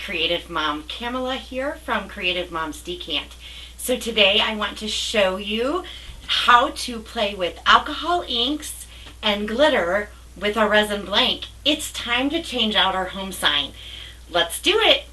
creative mom, Kamela here from Creative Mom's Decant. So today I want to show you how to play with alcohol inks and glitter with our resin blank. It's time to change out our home sign. Let's do it!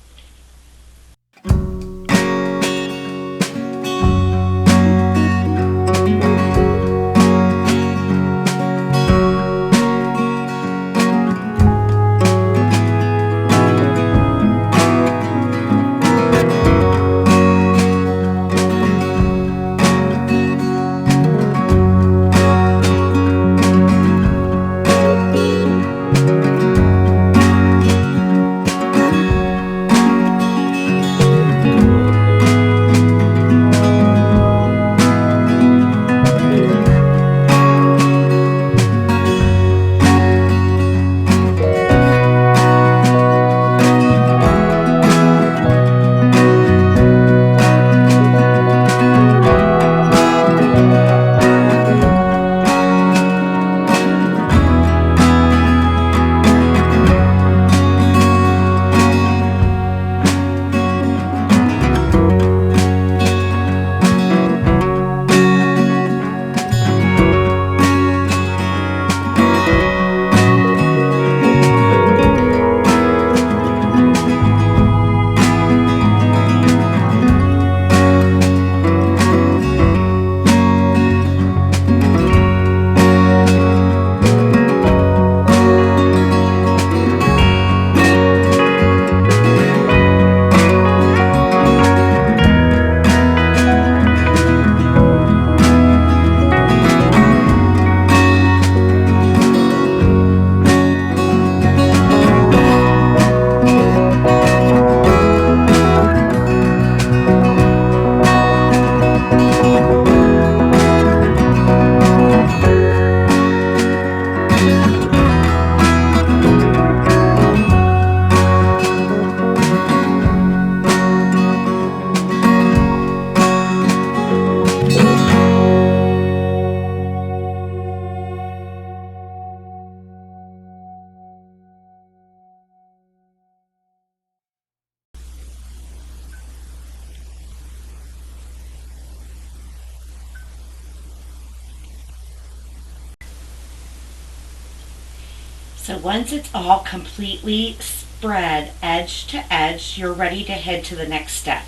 So once it's all completely spread edge to edge, you're ready to head to the next step.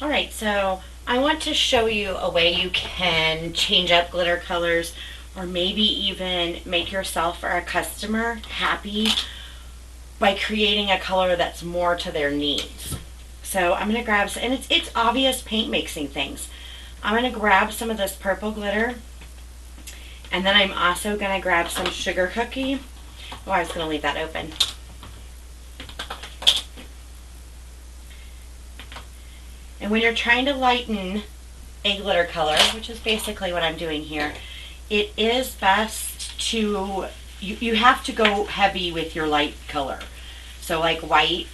Alright, so I want to show you a way you can change up glitter colors or maybe even make yourself or a customer happy by creating a color that's more to their needs. So I'm going to grab, and it's obvious paint mixing things. I'm going to grab some of this purple glitter. And then I'm also going to grab some sugar cookie. Oh, I was going to leave that open. And when you're trying to lighten a glitter color, which is basically what I'm doing here, it is best to, you have to go heavy with your light color. So like white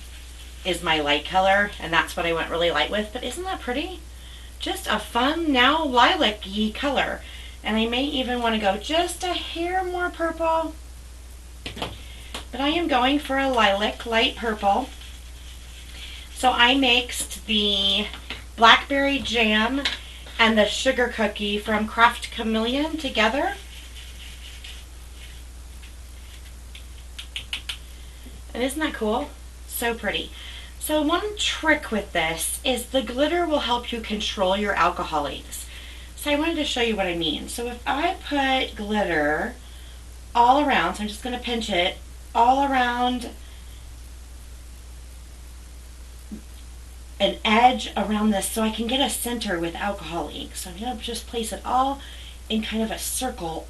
is my light color, and that's what I went really light with. But isn't that pretty? Just a fun, now lilac-y color. And I may even want to go just a hair more purple. But I am going for a lilac, light purple. So I mixed the blackberry jam and the sugar cookie from Craft Chameleon together. And isn't that cool? So pretty. So one trick with this is the glitter will help you control your alcohol inks. So I wanted to show you what I mean. So if I put glitter all around, so I'm just going to pinch it all around an edge around this so I can get a center with alcohol ink. So I'm going to just place it all in kind of a circle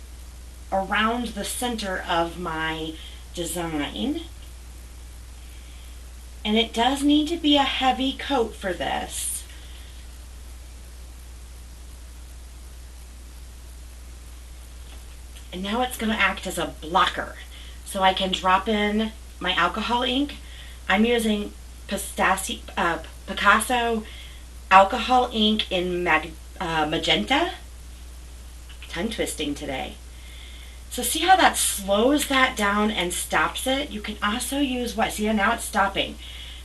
around the center of my design. And it does need to be a heavy coat for this. And now it's going to act as a blocker. So I can drop in my alcohol ink. I'm using Picasso alcohol ink in magenta. Tongue twisting today. So see how that slows that down and stops it? You can also use white. See, now it's stopping.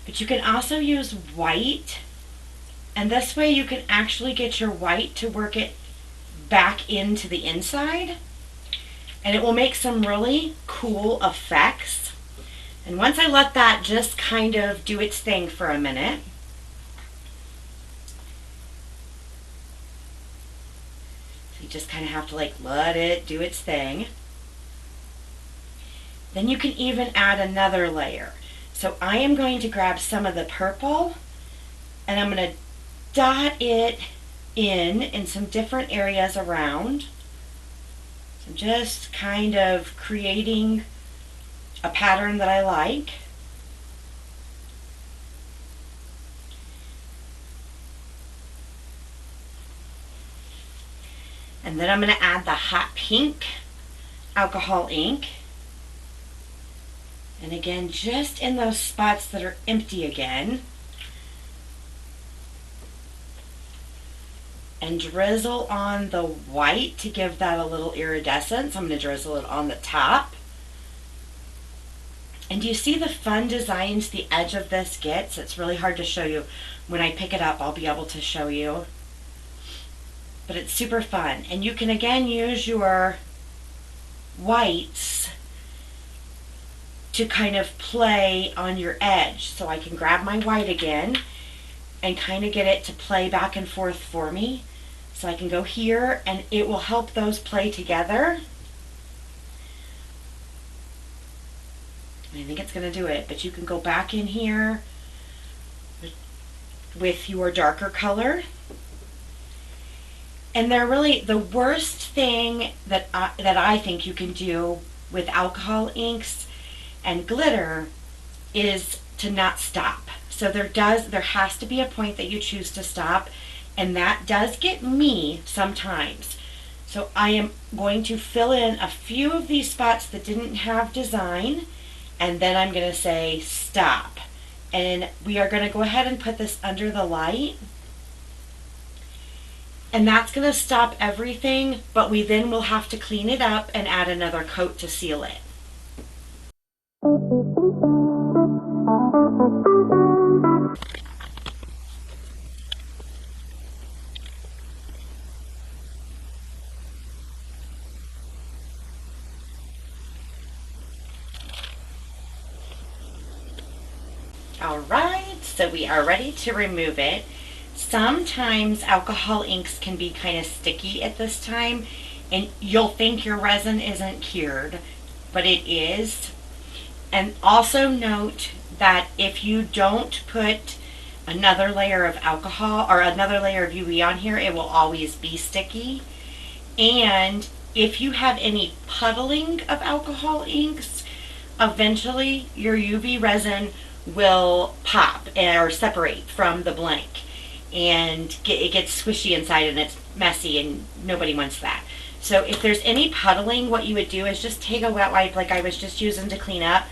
But you can also use white. And this way you can actually get your white to work it back into the inside. And it will make some really cool effects. And once I let that just kind of do its thing for a minute, so you just kind of have to like let it do its thing. Then you can even add another layer. So I am going to grab some of the purple and I'm going to dot it in some different areas around. So I'm just kind of creating a pattern that I like. And then I'm going to add the hot pink alcohol ink. And again, just in those spots that are empty again. And drizzle on the white to give that a little iridescence. I'm going to drizzle it on the top. And do you see the fun designs the edge of this gets? It's really hard to show you. When I pick it up, I'll be able to show you. But it's super fun. And you can again use your whites to kind of play on your edge. So I can grab my white again and kind of get it to play back and forth for me. So I can go here and it will help those play together. I think it's going to do it, but you can go back in here with your darker color. And they're really the worst thing that I think you can do with alcohol inks and glitter is to not stop. So there has to be a point that you choose to stop, and that does get me sometimes. So I am going to fill in a few of these spots that didn't have design, and then I'm going to say stop. And we are going to go ahead and put this under the light. And that's going to stop everything, but we then will have to clean it up and add another coat to seal it. Alright, so we are ready to remove it. Sometimes alcohol inks can be kind of sticky at this time, and you'll think your resin isn't cured, but it is. And also note that if you don't put another layer of alcohol or another layer of UV on here, it will always be sticky. And if you have any puddling of alcohol inks, eventually your UV resin will pop or separate from the blank, and it gets squishy inside and it's messy, and nobody wants that. So if there's any puddling, what you would do is just take a wet wipe like I was just using to clean up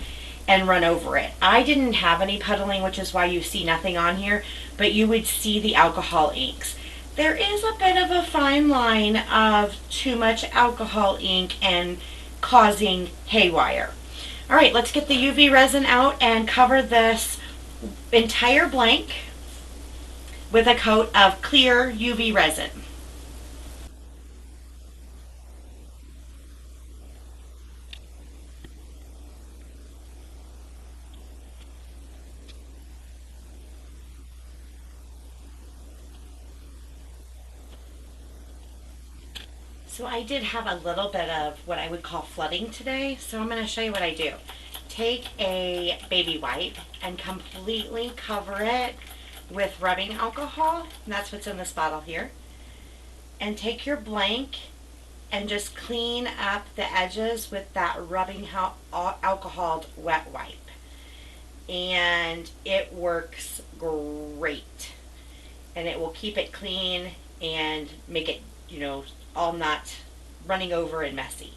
and run over it. I didn't have any puddling, which is why you see nothing on here, but you would see the alcohol inks. There is a bit of a fine line of too much alcohol ink and causing haywire. All right, let's get the UV resin out and cover this entire blank with a coat of clear UV resin. So I did have a little bit of what I would call flooding today, so I'm going to show you what I do. Take a baby wipe and completely cover it with rubbing alcohol, and that's what's in this bottle here. And take your blank and just clean up the edges with that rubbing alcohol wet wipe. And it works great. And it will keep it clean and make it, all not running over and messy.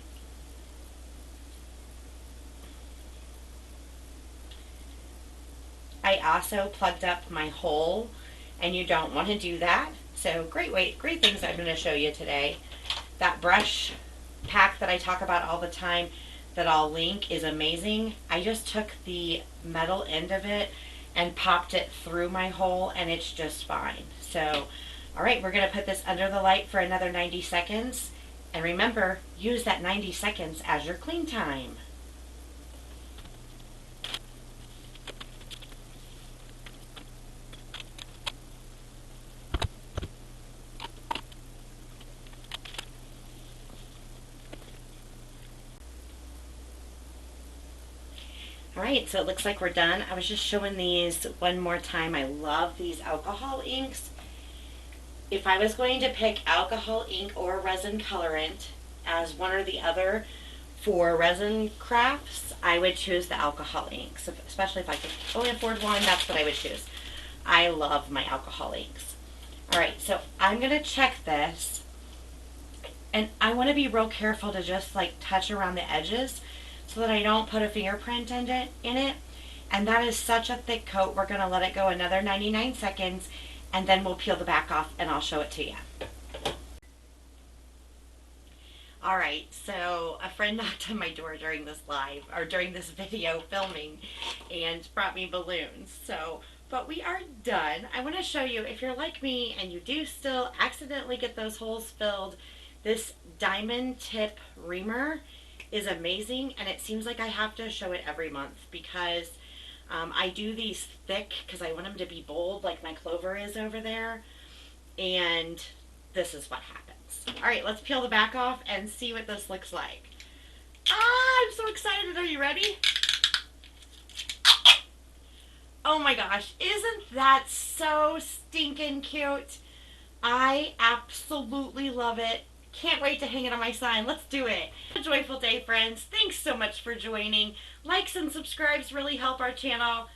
I also plugged up my hole, and you don't want to do that. So great things I'm going to show you today. That brush pack that I talk about all the time that I'll link is amazing. I just took the metal end of it and popped it through my hole, and it's just fine. So, all right, we're going to put this under the light for another 90 seconds. And remember, use that 90 seconds as your clean time. Alright, so it looks like we're done. I was just showing these one more time. I love these alcohol inks. If I was going to pick alcohol ink or resin colorant as one or the other for resin crafts, I would choose the alcohol inks. Especially if I could only afford one, that's what I would choose. I love my alcohol inks. Alright, so I'm going to check this. And I want to be real careful to just like touch around the edges so that I don't put a fingerprint in it. And that is such a thick coat. We're going to let it go another 99 seconds, and then we'll peel the back off and I'll show it to you. Alright, so a friend knocked on my door during this live, or during this video filming, and brought me balloons. But we are done. I want to show you, if you're like me and you do still accidentally get those holes filled, this diamond tip reamer is amazing, and it seems like I have to show it every month because I do these thick because I want them to be bold like my clover is over there, and this is what happens. Alright, let's peel the back off and see what this looks like. I'm so excited. Are you ready? Oh my gosh, isn't that so stinking cute? I absolutely love it. Can't wait to hang it on my sign. Let's do it. Have a joyful day, friends. Thanks so much for joining. Likes and subscribes really help our channel.